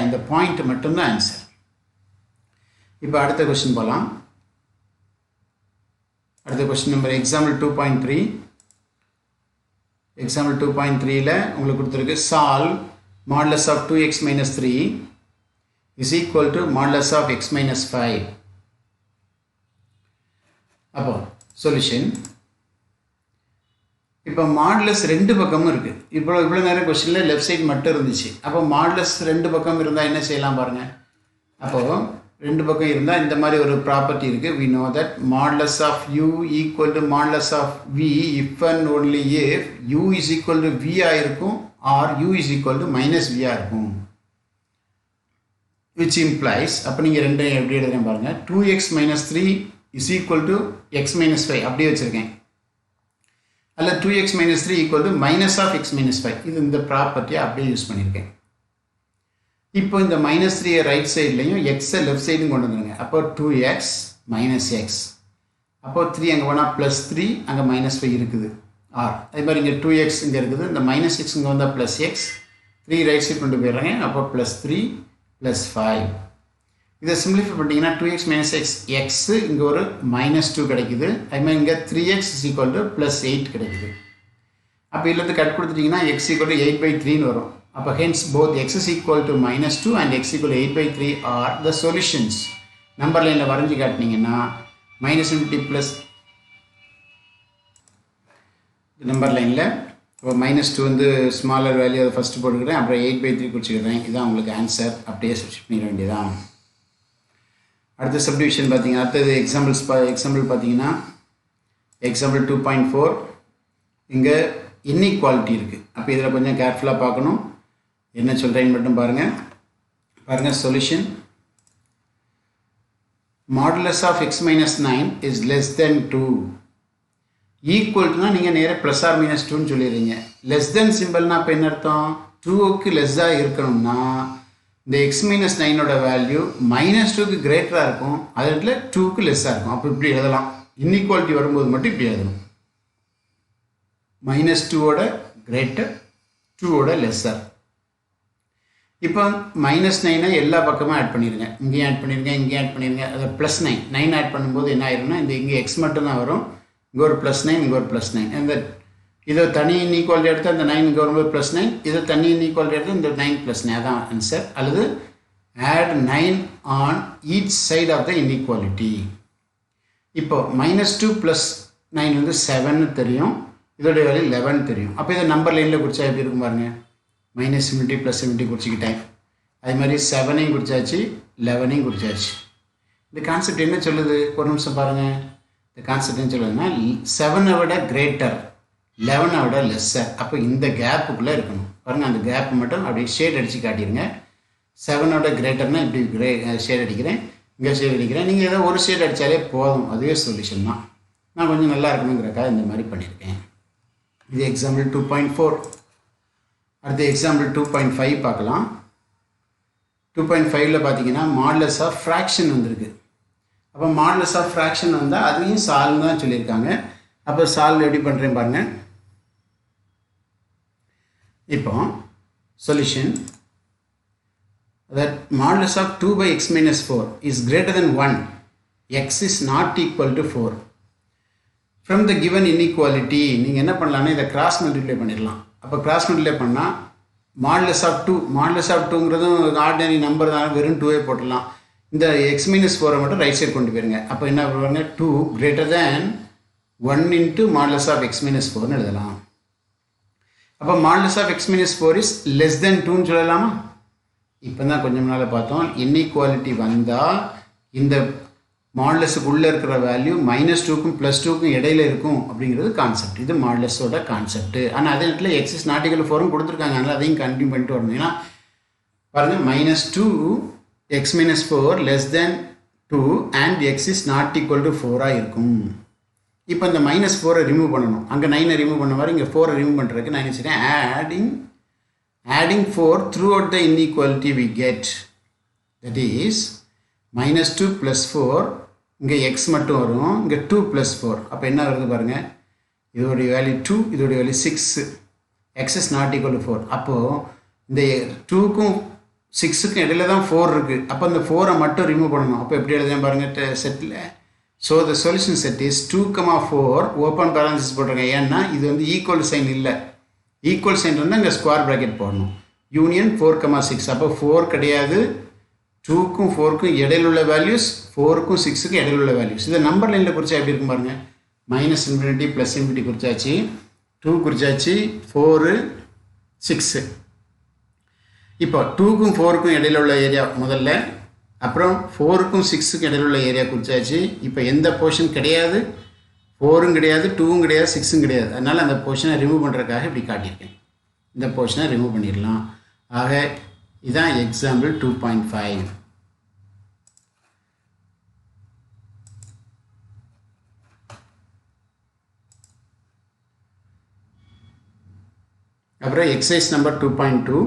அந்த பாயிண்ட் மட்டும்தான் ஆன்சர். இப்போ அடுத்த கொஸ்டின் போகலாம். அடுத்த கொஸ்டின் நம்பர் எக்ஸாம்பிள் 2.3. எக்ஸாம்பிள் 2.3ல உங்களுக்கு கொடுத்துருக்கு solve modulus of 2x minus 3 is equal to modulus of x minus 5. அப்போ சொல்யூஷன் இப்போ மாடுலஸ் ரெண்டு பக்கமும் இருக்குது. இவ்வளோ நேரம் கொஸ்டினில் லெஃப்ட் சைடு மட்டும் இருந்துச்சு. அப்போ மாடுலஸ் ரெண்டு பக்கம் இருந்தால் என்ன செய்யலாம் பாருங்கள். அப்போது ரெண்டு பக்கம் இருந்தால் இந்த மாதிரி ஒரு ப்ராப்பர்ட்டி இருக்குது. we know that modulus of u equal to modulus of v if and only if u is equal to v இருக்கும் or u is equal to -v இருக்கும். which implies அப்போ நீங்கள் ரெண்டையும் எப்படி எழுதுறேன் பாருங்கள். 2x minus 3 is equal to x minus 5 அப்படியே வச்சுருக்கேன். அல்ல 2x minus 3 equal to minus of x minus 5. இது இந்த ப்ராப்பர்ட்டியை அப்படியே யூஸ் பண்ணியிருக்கேன். இப்போ இந்த -3 ரைட் சைட்லையும் எக்ஸை லெஃப்ட் சைடும் கொண்டு வந்துடுங்க. அப்போ 2x minus x. அப்போ 3 அங்கே போனால் +3, அங்கே -5 இருக்குது ஆர். அதே மாதிரி இங்கே 2x இங்கே இருக்குது, இந்த -6 இங்கே வந்தால் +x, 3 ரைட் சைட் கொண்டு போயிடுறாங்க. அப்போ +3 + 5. இதை சிம்பிளிஃபை பண்ணிங்கன்னா 2x minus x, x இங்கே ஒரு -2 கிடைக்குது. அதே மாதிரி இங்கே 3x is equal to +8 கிடைக்குது. அப்போ இதில் கட் கொடுத்துட்டிங்கன்னா x equal to 8/3ன்னு வரும். அப்போ hence both x is equal to -2 and x equal to 8/3 are the solutions. Number லைனில் வரைஞ்சி காட்டினீங்கன்னா -infinity ப்ளஸ் நம்பர் லைனில் இப்போ -2 வந்து ஸ்மாலர் வேல்யூ அதை ஃபஸ்ட்டு போட்டுக்கிறேன், அப்புறம் 8/3 குறிச்சிக்கிறேன். இதுதான் உங்களுக்கு ஆன்சர். அப்படியே சப்ஸ்டிட் பண்ணிட வேண்டியதான். அடுத்த சப்டிவிஷன் பார்த்தீங்கன்னா அடுத்தது எக்ஸாம்பிள் பார்த்தீங்கன்னா எக்ஸாம்பிள் 2.4 இங்கே இன்இக்வாலிட்டி இருக்குது. அப்போ இதில் கொஞ்சம் கேர்ஃபுல்லாக பார்க்கணும். என்ன சொல்கிறேன்னு மட்டும் பாருங்கள். Solution modulus of x minus 9 is less than 2. ஈக்குவல்னா நீங்கள் நேராக ப்ளஸ் ஆர் மைனஸ் 2ன்னு சொல்லிடுறீங்க. லெஸ் தென் சிம்பிள்னா இப்போ என்ன அர்த்தம்? 2க்கு லெஸ்ஸாக இருக்கணும்னா இந்த எக்ஸ் மைனஸ் 9ஓட வேல்யூ -2க்கு கிரேட்டராக இருக்கும், அதில் 2க்கு லெஸ்ஸாக இருக்கும். அப்போ இப்படி எழுதலாம். இன்இக்வாலிட்டி வரும்போது மட்டும் இப்படி எழுதணும். -2ஓட கிரேட்டர், 2ஓட லெஸ்ஸர். இப்போ -9 எல்லா பக்கமும் ஆட் பண்ணிடுங்க. இங்கேயும் ஆட் பண்ணிடுங்க. அதை +9 ஆட் பண்ணும்போது என்ன ஆயிரும்னா இந்த இங்கே எக்ஸ் மட்டும்தான் வரும். இங்கே ஒரு +9, இங்கே ஒரு +9. இந்த இதை தனி இன்இக்வாலிட்டி எடுத்து அந்த 9 இங்கே வரும்போது +9, இதை தனி இன்இக்வாலிட்டி எடுத்து இந்த 9 +9 அதான் ஆன்சர். அல்லது add 9 on each side of the inequality. இப்போ -2 + 9 வந்து 7 தெரியும், இதோடைய வேல்யூ 11 தெரியும். அப்போ இதை நம்பர் லைனில் குறிச்சா எப்படி இருக்கும் பாருங்கள். -70 + 70 குறிச்சிக்கிட்டேன். அதே மாதிரி 7ஐயும் குறிச்சாச்சு, 11ஐயும் குறிச்சாச்சு. இந்த கான்செப்ட் என்ன சொல்லுது? ஒரு நிமிஷம் பாருங்கள். இந்த கான்செப்ட் என்ன சொல்லுதுன்னா 7ஐ விட கிரேட்டர், 11ஐ விட லெஸ்ஸர். அப்போ இந்த கேப்புக்குள்ளே இருக்கணும் பாருங்கள். அந்த கேப் மட்டும் அப்படியே ஷேட் அடித்து காட்டிடுங்க. 7ஓட கிரேட்டர்னால் இப்படி ஷேட் அடிக்கிறேன், இங்கே ஷேட் அடிக்கிறேன். நீங்கள் ஏதோ ஒரு ஷேட் அடித்தாலே போதும், அதுவே சொல்யூஷன் தான். நான் கொஞ்சம் நல்லா இருக்கணுங்கிறக்காக இந்த மாதிரி பண்ணியிருக்கேன். இது எக்ஸாம்பிள் 2.4. அடுத்து எக்ஸாம்பிள் 2.5 பார்க்கலாம். 2.5ல் பார்த்தீங்கன்னா மாடுலஸ் ஆஃப் ஃப்ராக்ஷன் வந்திருக்கு. அப்போ மாடுலஸ் ஆஃப் ஃப்ராக்ஷன் வந்தால் அதையும் சால்வ் தான் சொல்லியிருக்காங்க. அப்போ சால்வ் எப்படி பண்ணுறேன் பாருங்கள். இப்போ solution that modulus of 2/x minus 4 is greater than 1, x is not equal to 4. From the given inequality நீங்கள் என்ன பண்ணலான்னா இதை கிராஸ் மல்டிப்ளை பண்ணிடலாம். அப்போ கிராஸ் மல்டிப்ளை பண்ணால் மாடுலஸ் ஆஃப் 2ங்கிறதும் ஆர்டினரி நம்பர் தான், வெறும் 2வே போட்டுடலாம். இந்த x minus 4 மட்டும் ரைட் சைட் கொண்டு போயிருங்க. அப்போ என்ன பண்ணுவாங்க? 2 greater than 1 into modulus of x minus 4ன்னு எழுதலாம். அப்போ modulus of x minus 4 is less than 2ன்னு சொல்லலாமா? இப்போ தான் கொஞ்சம் நாள் பார்த்தோம். இன்இக்வாலிட்டி வந்தால் இந்த மாடுலஸுக்கு உள்ளே இருக்கிற வேல்யூ -2க்கும் +2க்கும் இடையில இருக்கும் அப்படிங்கிறது கான்செப்ட். இது மாடுலஸோட கான்செப்ட். ஆனால் அதே நேரத்தில் x is not equal to 4ன்னு கொடுத்துருக்காங்க. அதனால் அதையும் கண்டினியூ பண்ணிட்டு வரணும். ஏன்னா பாருங்கள், -2 x minus 4 less than 2 and x is not equal to 4ஆக இருக்கும். இப்போ இந்த -4ஐ ரிமூவ் பண்ணணும். அங்கே 9ஐ ரிமூவ் பண்ண மாதிரி இங்கே 4ஐ ரிமூவ் பண்ணுறதுக்கு நான் என்ன செய்கிறேன்? adding 4 throughout the inequality we get, that is -2 + 4, இங்கே x மட்டும் வரும், இங்கே 2 + 4. அப்போ என்ன வருது பாருங்கள். இதோடைய வேல்யூ 2, இதோடைய value 6. x is not equal to 4. அப்போது இந்த 2க்கும் 6க்கும் இடையில தான் 4 இருக்குது. அப்போ இந்த 4ஐ மட்டும் ரிமூவ் பண்ணணும். அப்போ எப்படி எழுதுறேன் பாருங்கள் செட்டில். So the solution set is 2,4 open parenthesis போட்டிருக்கேன். ஏன்னா இது வந்து ஈக்குவல் சைன் இல்லை. ஈக்குவல் சைன் இருந்தால் இங்கே ஸ்கொயர் ப்ராக்கெட் போடணும். யூனியன் 4,6. அப்போ 4 கிடையாது, 2க்கும் 4க்கும் இடையில உள்ள வேல்யூஸ், 4க்கும் 6க்கும் இடையில உள்ள வேல்யூஸ். இதை நம்பர் லைனில் குறிச்சா எப்படி இருக்கும் பாருங்கள். -∞ +∞ குறிச்சாச்சு, 2 குறிச்சாச்சு, 4 6. இப்போ 2க்கும் 4க்கும் இடையில உள்ள ஏரியா முதல்ல, அப்புறம் 4க்கும் 6க்கும் இடையில உள்ள ஏரியா குறிச்சாச்சு. இப்போ எந்த போர்ஷன் கிடையாது, 4ம் கிடையாது, 2ம் கிடையாது, 6ம் கிடையாது. அதனால் அந்த போர்ஷனை ரிமூவ் பண்ணுறதுக்காக இப்படி காட்டியிருக்கேன். இந்த போர்ஷனை ரிமூவ் பண்ணிடலாம். ஆக இதுதான் எக்ஸாம்பிள் 2.5. அப்புறம் எக்ஸசைஸ் நம்பர் 2.2.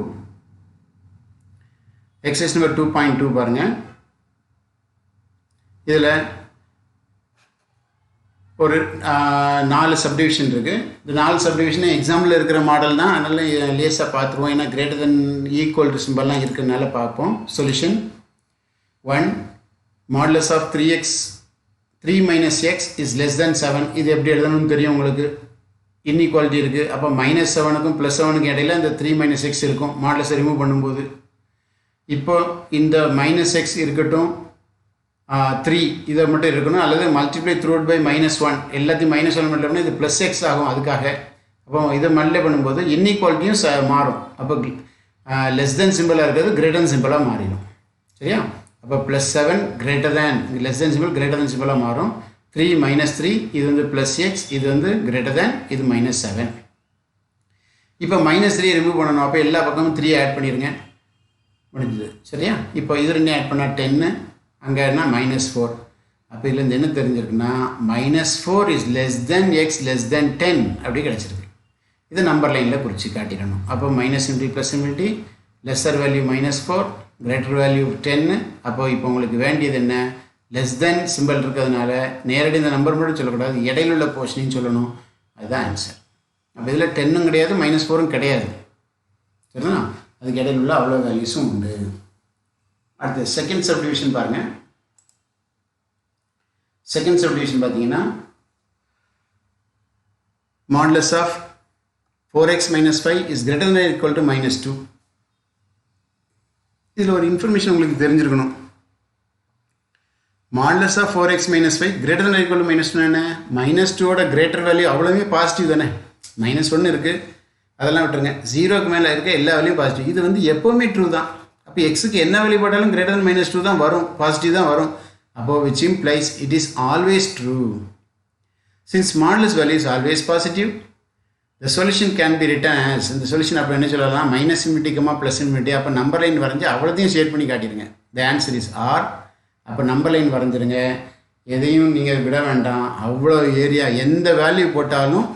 எக்ஸசைஸ் நம்பர் 2.2 பாருங்கள். இதில் ஒரு 4 சப்டிவிஷன் இருக்குது. இந்த 4 சப்டிவிஷனு எக்ஸாம்பிள் இருக்கிற மாடல் தான், அதனால் லேஸாக பார்த்துருவோம். ஏன்னா கிரேட்டர் தென் ஈக்குவல் டு சிம்பல்லாம் இருக்கிறதுனால பார்ப்போம். Solution 1, modulus of 3 - x is less than 7. இது எப்படி எழுதணும்னு தெரியும் உங்களுக்கு. இன்இக்வாலிட்டி இருக்குது. அப்போ -7க்கும் +7க்கும் இடையில இந்த 3 - x இருக்கும் மாடுலஸை ரிமூவ் பண்ணும்போது. இப்போ இந்த -x இருக்கட்டும், 3 இதை மட்டும் இருக்கணும். அல்லது மல்டிப்ளை த்ரூ அவுட் பை -1, எல்லாத்தையும் -1 மட்டும் இது +x ஆகும். அதுக்காக அப்போ இதை மல்டிப்ளை பண்ணும்போது இன்இக்வாலிட்டியும் மாறும். அப்போ லெஸ் தென் சிம்பிளாக இருக்கிறது கிரேட்டர் தென் சிம்பிளாக மாறிடும். சரியா? அப்போ +7 greater than, less than simple greater than சிம்பிளாக மாறும். 3 -3 இது வந்து +x, இது வந்து கிரேட்டர் தேன், இது -7. இப்போ -3 ரிமூவ் பண்ணணும். அப்போ எல்லா பக்கமும் 3 ஆட் பண்ணிடுங்க, முடிஞ்சுது. சரியா? இப்போ இது 2 ஆட் பண்ணால் 10, அங்கே என்ன -4. அப்போ இதுலேருந்து என்ன தெரிஞ்சிருக்குன்னா -4 is less then X less தென் 10 அப்படி கிடச்சிருக்கு. இதை நம்பர் லைனில் குறித்து காட்டிடணும். அப்போ -∞ +∞, லெஸ்ஸர் வேல்யூ -4, கிரேட்டர் வேல்யூ 10. அப்போ இப்போ உங்களுக்கு வேண்டியது என்ன? லெஸ் தென் சிம்பிள் இருக்கிறதுனால நேரடி இந்த நம்பர் மட்டும் சொல்லக்கூடாது, இடையில உள்ள போர்ஷனையும் சொல்லணும். அதுதான் ஆன்சர். அப்போ இதில் 10ம் கிடையாது, -4ம் கிடையாது. சரிங்களா? அதுக்கு இடையில உள்ள அவ்வளோ வேல்யூஸும் உண்டு. அடுத்து செகண்ட் சப்டிவிஷன் பாருங்கள். செகண்ட் சப்டிவிஷன் பார்த்தீங்கன்னா modulus of 4x - 5 is greater than or equal to -2. இதில் ஒரு இன்ஃபர்மேஷன் உங்களுக்கு தெரிஞ்சிருக்கணும். Modulus of 4x - 5 greater than or equal to -2 என்ன? -2ஓட கிரேட்டர் வேல்யூ அவ்வளோவே பாசிட்டிவ் தானே. -1 இருக்குது, அதெல்லாம் விட்டுருங்க. 0க்கு மேலே இருக்க எல்லா வேல்யூயும் பாசிட்டிவ். இது வந்து எப்போவுமே ட்ரூ தான். அப்போ எக்ஸுக்கு என்ன வேல்யூ போட்டாலும் கிரேட்டர் than -2 தான் வரும், பாசிட்டிவ் தான் வரும். Above which implies it is always true. Since modulus value is always positive, the solution can be written as, இந்த சொல்யூஷன் அப்போ என்ன சொல்லலாம்? -∞, +∞. அப்போ நம்பர் லைன் வரைஞ்சி அவ்வளோத்தையும் ஷேட் பண்ணி காட்டிடுங்க. The answer is R. அப்போ நம்பர் லைன் வரைஞ்சிருங்க, எதையும் நீங்கள் விட வேண்டாம். அவ்வளோ ஏரியா எந்த வேல்யூ போட்டாலும்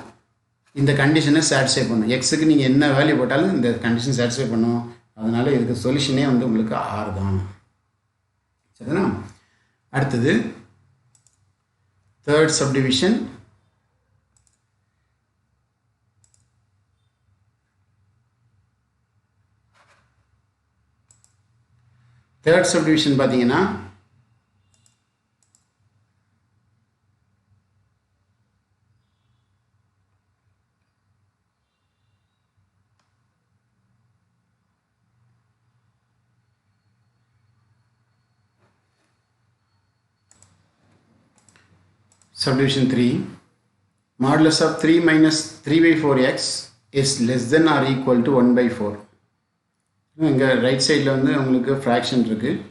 இந்த கண்டிஷனை சாட்டிஸ்ஃபை பண்ணும். எக்ஸுக்கு நீங்கள் என்ன வேல்யூ போட்டாலும் இந்த கண்டிஷன் சாட்டிஸ்ஃபை பண்ணும். அதனால் இதுக்கு சொல்யூஷனே வந்து உங்களுக்கு R தான். சரிங்களா? அடுத்தது தேர்ட் சப்டிவிஷன். தேர்ட் சப்டிவிஷன் பார்த்தீங்கன்னா subdivision 3, modulus of 3 minus 3/4x is less than or equal to 1/4. இங்கே ரைட் சைடில் வந்து உங்களுக்கு ஃப்ராக்ஷன் இருக்குது.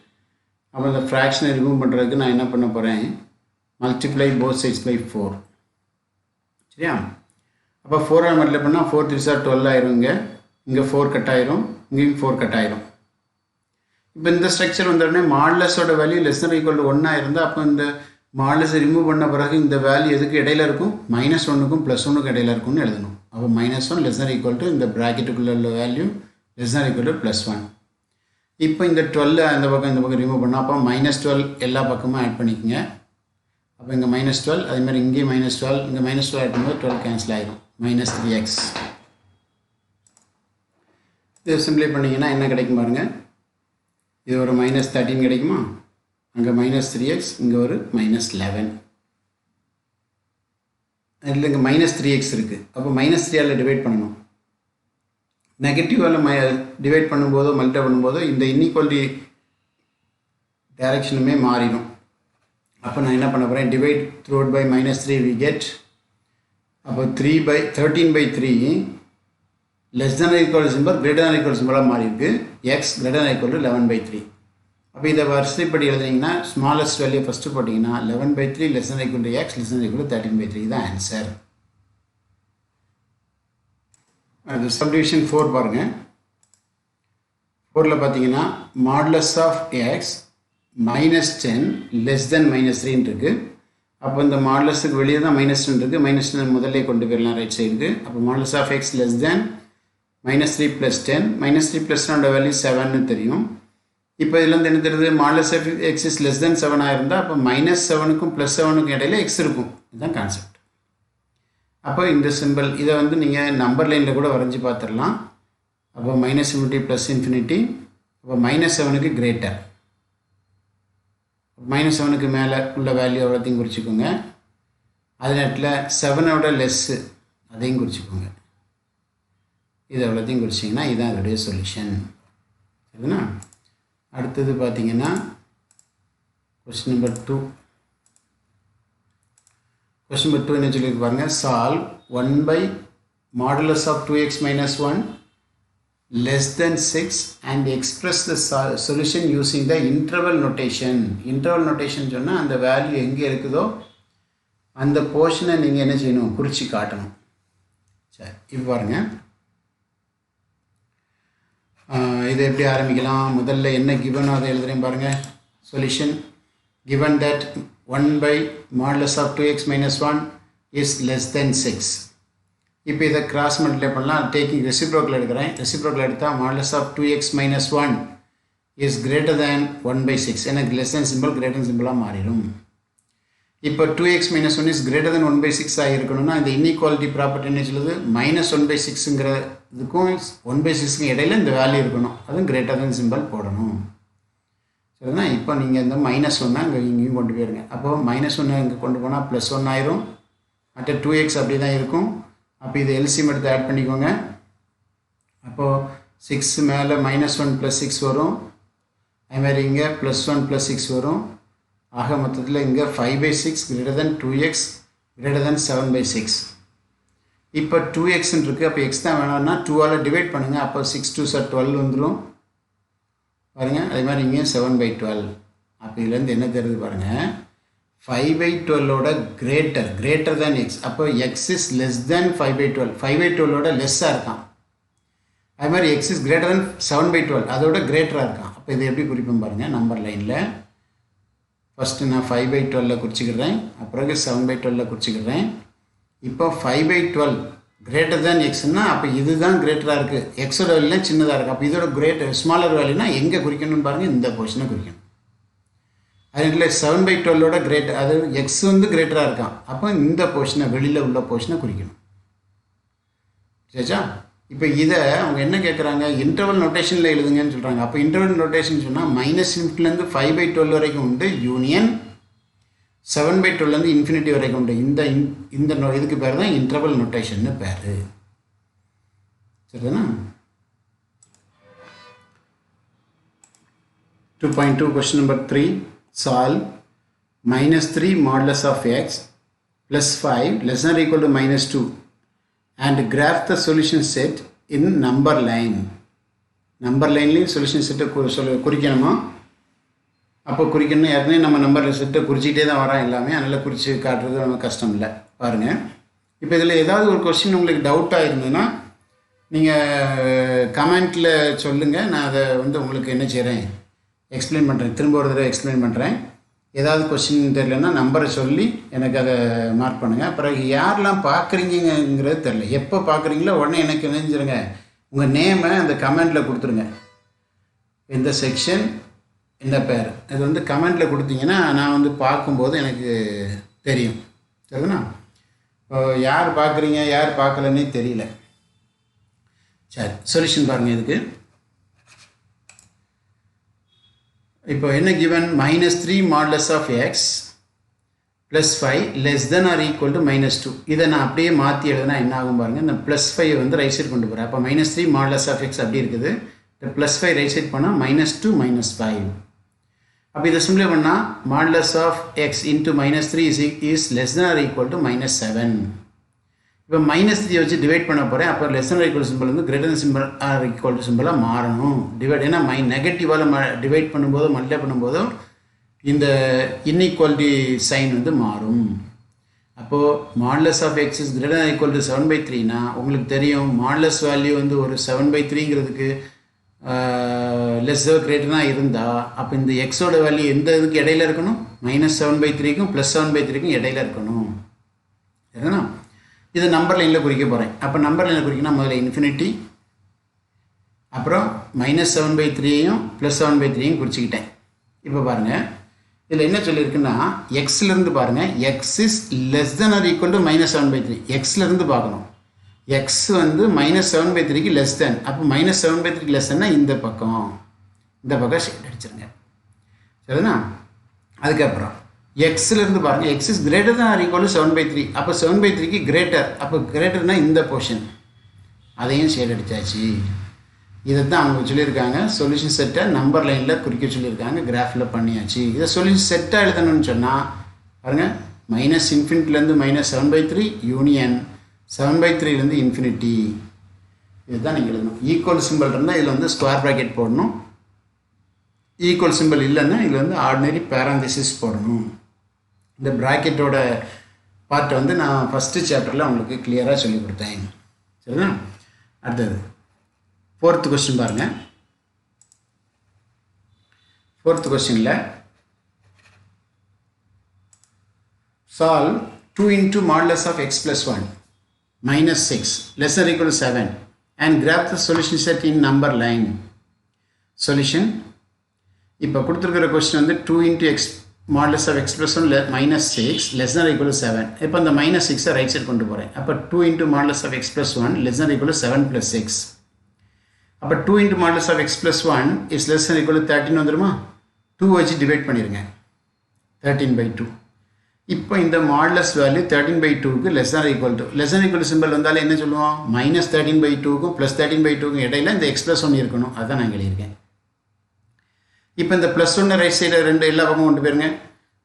அப்போ அந்த ஃப்ராக்ஷனை ரிமூவ் பண்ணுறதுக்கு நான் என்ன பண்ண போகிறேன்? Multiply both sides by 4. சரியா? அப்போ 4 மல்டிப்ளை பண்ணால் 4 3 சார் 12 ஆயிரும். இங்கே 4 கட் ஆயிரும், இங்கேயும் 4 கட் ஆயிரும். இப்போ இந்த ஸ்ட்ரக்சர் வந்த உடனே மாடுலஸோட value less than or equal to 1 இருந்தால் அப்போ இந்த மாடுலஸை ரிமூவ் பண்ண பிறகு இந்த வேல்யூ எதுக்கு இடையில இருக்கும்? -1க்கும் +1க்கும் இடையில இருக்கும்னு எழுதணும். அப்போ -1 less than or equal to இந்த ப்ராக்கெட்டுக்குள்ள உள்ள value less than or equal to +1. இப்போ இந்த 12 அந்த பக்கம் இந்த பக்கம் ரிமூவ் பண்ணால் அப்போ -12 எல்லா பக்கமும் ஆட் பண்ணிக்கோங்க. அப்போ இங்கே -12, அதேமாதிரி இங்கேயும் -12, இங்கே -12 ஆட் பண்ணும்போது 12 கேன்சல் ஆகிடும். -3x. இது சிம்பிளை பண்ணிங்கன்னா என்ன கிடைக்கும் பாருங்கள். இது ஒரு -13 கிடைக்குமா? அங்கே -3x, இங்கே ஒரு -11. இதில் இங்கே -3x இருக்குது. அப்போ -3ஆல் டிவைட் பண்ணணும். நெகட்டிவால் டிவைட் பண்ணும்போதோ மல்டிப்ளை பண்ணும்போதோ இந்த இன்இக்வாலிட்டி டைரக்ஷனுமே மாறிடும். அப்போ நான் என்ன பண்ண போகிறேன்? டிவைட் த்ரூ அவுட் பை -3 we get. அப்போ 13/3 less than or equal to simple greater than or equal to சிம்பிளாக மாறி இருக்கு. x greater than or equal to 11/3. அப்போ இதை வரிசைப்படி எழுதுனீங்கன்னா ஸ்மாலஸ்ட் வேல்யூ ஃபஸ்ட்டு போட்டிங்கன்னா 11/3 less than or equal to x less than or equal to 13/3 தான் ஆன்சர். அது சப்டிவிஷன் 4 பாருங்கள். 4ல் பார்த்தீங்கன்னா modulus of x -10 less than -3 இருக்குது. அப்போ இந்த மாடுலஸுக்கு வெளியே தான் -10 இருக்குது. -10 முதல்ல கொண்டு போயிடலாம் ரைட் சைடுக்கு. அப்போ modulus of X less than -3 + 10. -3 + 10 value 7ன்னு தெரியும். இப்போ இதுலேருந்து என்ன தெரியுது? Modulus of X is less than 7 ஆயிருந்தால் அப்போ -7க்கும் +7க்கும் இடையில எக்ஸ் இருக்கும். இதுதான் கான்செப்ட். அப்போ இந்த சிம்பிள் இதை வந்து நீங்கள் நம்பர் லைனில் கூட வரைஞ்சி பார்த்துடலாம். அப்போ -∞ +∞. அப்போ -7க்கு கிரேட்டர், -7க்கு மேலே உள்ள வேல்யூ எவ்வளோத்தையும் குறிச்சிக்கோங்க. அதே நேரத்தில் 7ஓட லெஸ்ஸு அதையும் குறிச்சிக்கோங்க. இது எவ்வளோத்தையும் குறிச்சிங்கன்னா இதுதான் அதோடைய சொல்யூஷன். சரிங்களா? அடுத்தது பார்த்தீங்கன்னா கொஸ்டின் நம்பர் 2. கொஸ்டின் நம்பர் 2 என்ன சொல்லியிருக்கு பாருங்கள். Solve 1/(x modulus of 2x minus 1 less than 6 and express the solution using the interval notation. Interval notation சொன்னால் அந்த வேல்யூ எங்கே இருக்குதோ அந்த போர்ஷனை நீங்கள் என்ன செய்யணும், குறித்து காட்டணும். சரி, இப்போ பாருங்கள், இது எப்படி ஆரம்பிக்கலாம். முதல்ல என்ன கிவனோ அதை எழுதுகிறேன் பாருங்கள். Solution given that 1 by modulus of 2x minus 1 is less than 6. இப்போ இதை கிராஸ் மல்டிப்ளை பண்ணலாம். டேக்கிங் ரெசிப்ரோக்கல் எடுக்கிறேன். ரெசிப்ரோக்கல் எடுத்தால் modulus of 2x minus 1 is greater than 1 by 6. எனக்கு less than simple greater than சிம்பிளாக மாறிடும். இப்போ 2x minus 1 is greater than 1 by 6 ஆகிருக்கணும்னா இந்த இன்இக்வாலிட்டி ப்ராப்பர்ட்டி என்ன சொல்லுது, மைனஸ் 1 by 6ங்கிறதுக்கும் 1 by 6க்கும் இடையில இந்த வேல்யூ இருக்கணும். அதுவும் greater than சிம்பிள் போடணும். சரிங்களா? இப்போ நீங்கள் இந்த மைனஸ் ஒன்னா இங்கேயும் கொண்டு போயிருங்க. அப்போது மைனஸ் ஒன்று இங்கே கொண்டு போனால் ப்ளஸ் 1 ஆயிரும். மற்ற 2x அப்படி தான் இருக்கும். அப்போ இது எல்சிஎம் எடுத்து ஆட் பண்ணிக்கோங்க. அப்போது 6 மேலே மைனஸ் 1 ப்ளஸ் 6 வரும். அதுமாதிரி இங்கே ப்ளஸ் 1 ப்ளஸ் 6 வரும். ஆக மொத்தத்தில் இங்கே 5 by 6 greater than 2x greater than 7 by 6. இப்போ 2xன்னு இருக்குது. அப்போ x தான் வேணும்னா 2ஆல் டிவைட் பண்ணுங்கள். அப்போ 6 2s are 12 வந்துடும் பாருங்கள். அதே மாதிரி இங்கே 7 by 12. அப்போ இதுலேருந்து என்ன தெரியுது பாருங்கள், 5 by 12ஓட கிரேட்டர் தேன் எக்ஸ். அப்போ X is less than 5 by 12. 5 by 12ஓட லெஸ்ஸாக இருக்கான். அது மாதிரி X is greater than 7 by 12, அதோட கிரேட்டராக இருக்கான். அப்போ இதை எப்படி குறிப்போம் பாருங்கள். நம்பர் லைனில் ஃபஸ்ட்டு நான் 5 by 12 குறிச்சிக்கிறேன். அப்புறம் 7 by 12 குறிச்சிக்கிறேன். இப்போ 5 by 12 கிரேட்டர் தேன் எக்ஸ்னா அப்போ இதுதான் கிரேட்டராக இருக்குது. எக்ஸோட வேல்யூலாம் சின்னதாக இருக்குது. அப்போ இதோட ஸ்மாலர் வேல்யூனா எங்கே குறிக்கணும்னு பாருங்கள், இந்த போர்ஷனை குறிக்கணும். அதில் 7 by 12ஓட கிரேட்டர், அது எக்ஸ் வந்து கிரேட்டராக இருக்கான். அப்போ இந்த போர்ஷனை, வெளியில் உள்ள போர்ஷனை குறிக்கணும். சரிச்சா? இப்போ இதை அவங்க என்ன கேட்குறாங்க, இன்டர்வல் நோட்டேஷனில் எழுதுங்கன்னு சொல்கிறாங்க. அப்போ இன்டர்வல் நோட்டேஷன் சொன்னால் மைனஸ் இன்ஃபிலேருந்து 5 by 12 வரைக்கும் உண்டு, யூனியன் 7 by 12 இன்ஃபினிட்டி வரைக்கும் உண்டு. இந்த இதுக்கு பேர் தான் இன்டர்வல் நோட்டேஷன்னு பேர். சரிதானா? 2.2 question number 3. Solve -3 modulus of x plus 5 less than or equal to -2 and graph the solution set in number line. Number லைன்லேயும் சொல்யூஷன் செட்டை குறிக்கணுமா? அப்போ குறிக்கணும். ஏற்கனவே நம்ம நம்பர் செட்டை குறிச்சிக்கிட்டே தான் வரோம் எல்லாமே. அதனால் குறித்து காட்டுறது நம்ம கஷ்டம் இல்லை. பாருங்கள், இப்போ இதில் ஏதாவது ஒரு கொஸ்டின் உங்களுக்கு டவுட்டாக இருந்ததுன்னா நீங்கள் கமெண்ட்டில் சொல்லுங்கள். நான் அதை வந்து உங்களுக்கு என்ன செய்கிறேன், எக்ஸ்பிளைன் பண்ணுறேன். திரும்ப ஒரு தடவை எக்ஸ்பிளைன் பண்ணுறேன். ஏதாவது கொஸ்டின் தெரியலன்னா நம்பரை சொல்லி எனக்கு அதை மார்க் பண்ணுங்கள். பிறகு யாரெல்லாம் பார்க்குறீங்கிறது தெரில, எப்போ பார்க்குறீங்களோ உடனே எனக்கு நினைஞ்சிருங்க, உங்கள் நேமை அந்த கமெண்டில் கொடுத்துருங்க. இந்த செக்ஷன் இந்த பேர் இது வந்து கமெண்டில் கொடுத்தீங்கன்னா நான் வந்து பார்க்கும்போது எனக்கு தெரியும். சரிங்களா? இப்போ யார் பார்க்குறீங்க யார் பார்க்கலன்னே தெரியல. சரி, சொல்யூஷன் பாருங்கள். இதுக்கு இப்போ என்ன given, -3 modulus of x plus 5 less than or equal to -2. இதை நான் அப்படியே மாற்றி எழுதுனா என்ன ஆகும் பாருங்கள். இந்த +5 வந்து ரைட் சைட் கொண்டு போகிறேன். அப்போ -3 modulus of x அப்படி இருக்குது. இந்த +5 ரைட் சைட் பண்ணால் -2 -5. அப்போ இதை சிம்பிளை பண்ணால் modulus of x into -3 is less than or equal to -7. இப்போ -3 வச்சு டிவைட் பண்ண போகிறேன். அப்போ less than or equal to symbol வந்து greater than symbol or equal to சிம்பிளாக மாறணும். டிவைட் ஏன்னா நெகட்டிவால் டிவைட் பண்ணும்போதோ மல்டிப்ளை பண்ணும்போதோ இந்த இன்இக்வாலிட்டி சைன் வந்து மாறும். அப்போது modulus of x is greater than or equal to 7/3னா உங்களுக்கு தெரியும் மாடுலஸ் வேல்யூ வந்து ஒரு 7/3ங்கிறதுக்கு லெஸ் கிரேட்டராக இருந்தால் அப்போ இந்த எக்ஸோட வேல்யூ எந்த இதுக்கு இடையில இருக்கணும், -7/3க்கும் +7/3க்கும் இடையில இருக்கணும். சரிங்களா? இதை நம்பர் லைனில் குறிக்க போகிறேன். அப்போ நம்பர் லைனில் குறிக்கணும் முதல்ல இன்ஃபினிட்டி, அப்புறம் -7/3யும் +7/3யும் குறிச்சிக்கிட்டேன். இப்போ பாருங்கள், இதில் என்ன சொல்லியிருக்குன்னா எக்ஸ்லேருந்து பாருங்கள், x is less than or equal to -7/3. எக்ஸ்லேருந்து பார்க்கணும். எக்ஸ் வந்து -7/3க்கு லெஸ் தென். அப்போ -7/3க்கு லெஸ் தென்னா இந்த பக்கம் ஷேட் அடிச்சிருங்க. சரிண்ணா? அதுக்கப்புறம் எக்ஸ்லேருந்து பாருங்கள், x is greater than R equal to 7/3. அப்போ 7/3க்கு கிரேட்டர். அப்போ கிரேட்டர்னால் இந்த போர்ஷன், அதையும் ஷேட் அடித்தாச்சு. இதை தான் அவங்க சொல்லியிருக்காங்க. சொல்யூஷன் செட்டை நம்பர் லைனில் குறிக்க சொல்லியிருக்காங்க. கிராஃபில் பண்ணியாச்சு. இதை சொல்யூஷன் செட்டாக எழுதணும்னு சொன்னால் பாருங்கள், -∞ -7/3 யூனியன் 7/3 இன்ஃபினிட்டி. இதுதான் நீங்கள் எழுதணும். ஈக்குவல் சிம்பிள் இருந்தால் இதில் வந்து ஸ்கொயர் ப்ராக்கெட் போடணும். ஈக்குவல் சிம்பிள் இல்லைன்னா இதில் வந்து ஆர்டினரி பேராந்திசிஸ் போடணும். இந்த ப்ராக்கெட்டோட பார்ட்டை வந்து நான் ஃபஸ்ட்டு சாப்டரில் உங்களுக்கு கிளியராக சொல்லி கொடுத்தேன். சரிங்களா? அடுத்தது 4th கொஸ்டின் பாருங்கள். 4th கொஸ்டினில் solve 2 into modulus of x plus 1 minus 6 less than or equal to 7 and graph the solution set in number line. Solution. இப்போ கொடுத்துருக்கிற கொஸ்டின் வந்து 2 into x modulus of x plus 1 minus 6 less than or equal to 7. இப்போ அந்த minus 6 ரைட் சைட் கொண்டு போகிறேன். அப்போ 2 into modulus of x plus 1 less than or equal to 7 plus 6. அப்போ 2 into modulus of x plus 1 is less than or equal to 13 வந்துருமா? 2 வச்சு டிவைட் பண்ணிடுங்க. 13/2. இப்போ இந்த மாடுலஸ் வேல்யூ 13/2க்கு less or equal to symbol வந்தாலும் என்ன சொல்லுவோம்? -13/2க்கும் +13/2க்கும் இடையில இந்த x + 1 இருக்கணும். அதுதான் நான் எழுதியிருக்கேன். இப்போ இந்த +1 ரைட் சைடு ரெண்டு எல்லா பக்கமும் கொண்டு போயிருங்க.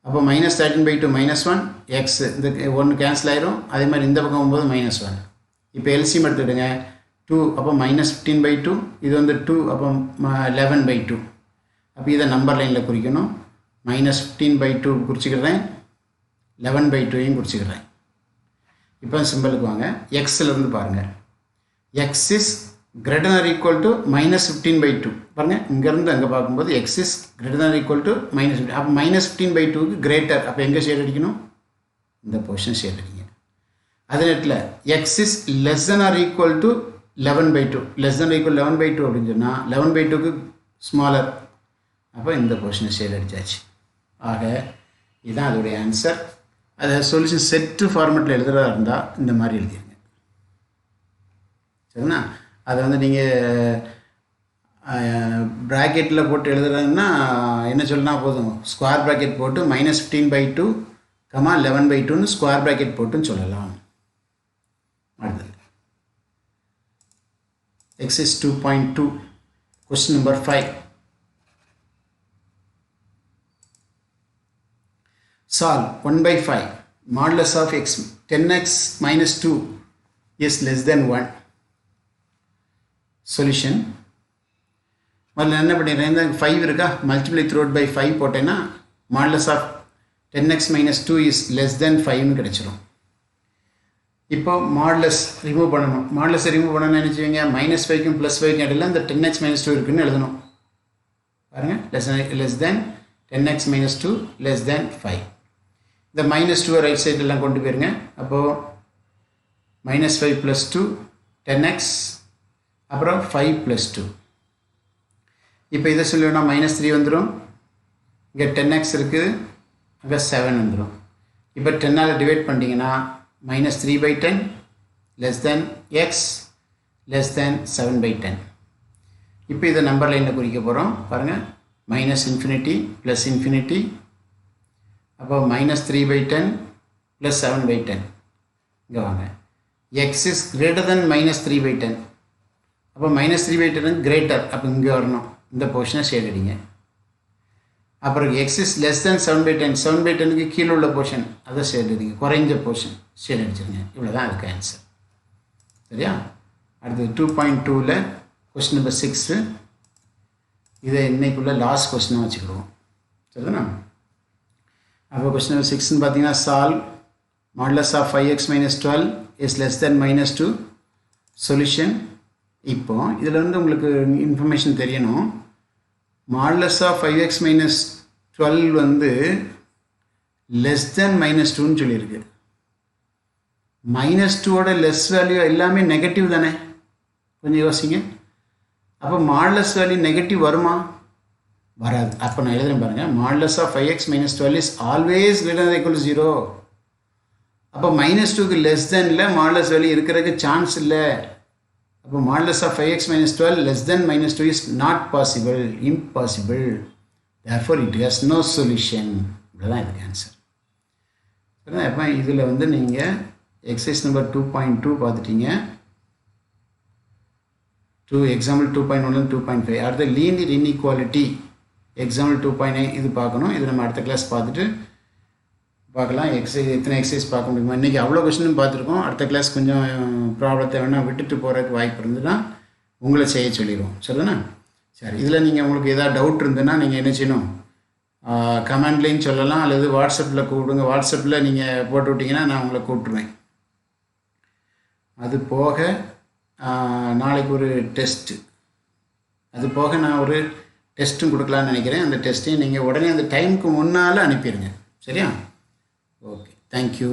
அப்போ -13/2 -1 x இந்த 1 கேன்சல் ஆயிரும். அதே மாதிரி இந்த பக்கம் போகும்போது -1. இப்போ எல்சிஎம் எடுத்துக்கிடுங்க. 2 அப்போ -15/2 இது வந்து 2 அப்போ 11/2. அப்போ இதை நம்பர் லைனில் குறிக்கணும். -15/2 குறிச்சிக்கிறேன், 11/2 குறிச்சிக்கிறேன். இப்போ சிம்பிளுக்கு வாங்க. எக்ஸிலிருந்து பாருங்கள். X is greater or equal to -15/2. பாருங்கள், இங்கேருந்து அங்கே பார்க்கும்போது X is greater or equal to -15. அப்போ -15/2க்கு கிரேட்டர். அப்போ எங்கே ஷேட் அடிக்கணும்? இந்த பொசிஷன் ஷேட் அடிங்க. அதே நேரத்தில் x is less than or equal to 11/2. Less than equal 11/2 அப்படின்னு சொன்னால் 11/2க்கு ஸ்மாலர். அப்போ இந்த பொசிஷனை ஷேட் அடித்தாச்சு. ஆக இதுதான் அதோடைய ஆன்சர். அதை சொல்யூஷன் செட்டு ஃபார்மேட்டில் எழுதுறதா இருந்தால் இந்த மாதிரி எழுதிடுங்க. சரிண்ணா? அதை வந்து நீங்கள் ப்ராக்கெட்டில் போட்டு எழுதுறதுன்னா என்ன சொல்லினா போதும், ஸ்கொயர் ப்ராக்கெட் போட்டு -15/2, 11/2ன்னு ஸ்கொயர் ப்ராக்கெட் போட்டுன்னு சொல்லலாம். அடுத்தது exercise 2.2 question number 5. Solve 1/5 modulus of x 10x minus 2 is less than 1. Solution. முதல்ல என்ன பண்ணிடுறேன், 5 இருக்கா, மல்டிப்ளை த்ரூ அவுட் பை 5 போட்டேன்னா modulus of 10x minus 2 is less than 5ன்னு கிடைச்சிரும். இப்போ மாடுலஸ் ரிமூவ் பண்ணணும். மாடுலஸை ரிமூவ் பண்ணணும்னு நினச்சிவிங்க, -5க்கும் +5க்கும் இடையில இந்த 10x minus 2 இருக்குன்னு எழுதணும். பாருங்கள், less than 10x minus 2 less than 5. இந்த -2 ரைட் சைடெல்லாம் கொண்டு போயிருங்க. அப்போது -5 + 2 10x அப்புறம் 5 + 2. இப்போ இதை சொல்லுவோம்னா -3 வந்துடும். இங்கே 10x இருக்குது, அங்கே 7 வந்துடும். இப்போ 10ஆல் டிவைட் பண்ணிட்டீங்கன்னா -3/10 less than x less than 7/10. இப்போ இதை நம்பர் லைனில் குறிக்க போகிறோம். பாருங்கள், -∞ +∞. அப்போ -3/10 + 7/10. இங்கே வாங்க, எக்ஸ் இஸ் கிரேட்டர் தென் -3/10. அப்போ -3/10 கிரேட்டர். அப்போ இங்கே வரணும். இந்த போர்ஷனை ஷேட் அடிங்க. அப்புறம் எக்ஸ் இஸ் லெஸ் தென் 7/10. 7/10க்கு கீழே உள்ள போர்ஷன் அதை ஷேட் அடிங்க. குறைஞ்ச போர்ஷன் ஷேட் அடிச்சிருங்க. இவ்வளோ தான் அதுக்கு ஆன்சர். சரியா? அடுத்தது 2.2ல் கொஸ்டின் நம்பர் 6. இதை இன்னைக்குள்ள லாஸ்ட் கொஸ்டினாக வச்சுக்கிடுவோம். சரிதானா? அப்போ கொஸ்டின் நம்பர் 6ன்னு பார்த்தீங்கன்னா, solve modulus of 5x minus 12 is less than -2. Solution. இப்போ இதில் வந்து உங்களுக்கு இன்ஃபர்மேஷன் தெரியணும். மாடுலஸ் ஆஃப் 5x minus 12 வந்து லெஸ் தென் -2ன்னு சொல்லியிருக்கு. -2ஓட லெஸ் வேல்யூ எல்லாமே நெகட்டிவ் தானே? கொஞ்சம் யோசிங்க. அப்போ மாடுலஸ் வேல்யூ நெகட்டிவ் வருமா? வராது. அப்போ நான் எழுதுறேன் பாருங்கள், modulus of 5x minus 12 is always greater than equal to 0. அப்போ -2க்கு லெஸ் தென்ல மாடுலஸ் வேல்யூ இருக்கிறதுக்கு சான்ஸ் இல்லை. அப்போ modulus of 5x minus 12 less than -2 is not possible, impossible. Therefore it has no solution. இப்படிதான் இதுக்கு ஆன்சர். அப்போ இதில் வந்து நீங்கள் எக்ஸசைஸ் நம்பர் 2.2 பார்த்துட்டீங்க. எக்ஸாம்பிள் 2.1 2.5. அடுத்த லீனியர் இன்இக்வாலிட்டி எக்ஸாம்பிள் 2.9 இது பார்க்கணும். இது நம்ம அடுத்த கிளாஸ் பார்த்துட்டு பார்க்கலாம். எத்தனை எக்ஸசைஸ் பார்க்க முடியுமா? இன்றைக்கி அவ்வளோ கொஸ்டினும் பார்த்துருக்கோம். அடுத்த கிளாஸ் கொஞ்சம் ப்ராப்ளத்தை வேணால் விட்டுட்டு போகிறதுக்கு வாய்ப்பு இருந்ததுன்னா உங்களை செய்ய சொல்லிடுவோம். சரிதானே? சரி, இதில் நீங்கள் உங்களுக்கு எதாவது டவுட் இருந்ததுன்னா நீங்கள் என்ன செய்யணும், கமெண்ட்லேயும் சொல்லலாம், அல்லது வாட்ஸ்அப்பில் கூப்பிடுங்க. வாட்ஸ்அப்பில் நீங்கள் போட்டு விட்டிங்கன்னா நான் உங்களை கூப்பிட்ருவேன். அது போக நாளைக்கு ஒரு டெஸ்ட்டு, அது போக நான் ஒரு டெஸ்ட்டும் கொடுக்கலான்னு நினைக்கிறேன். அந்த டெஸ்ட்டையும் நீங்கள் உடனே அந்த டைமுக்கு முன்னால் அனுப்பிடுங்க. சரியா? Okay, thank you.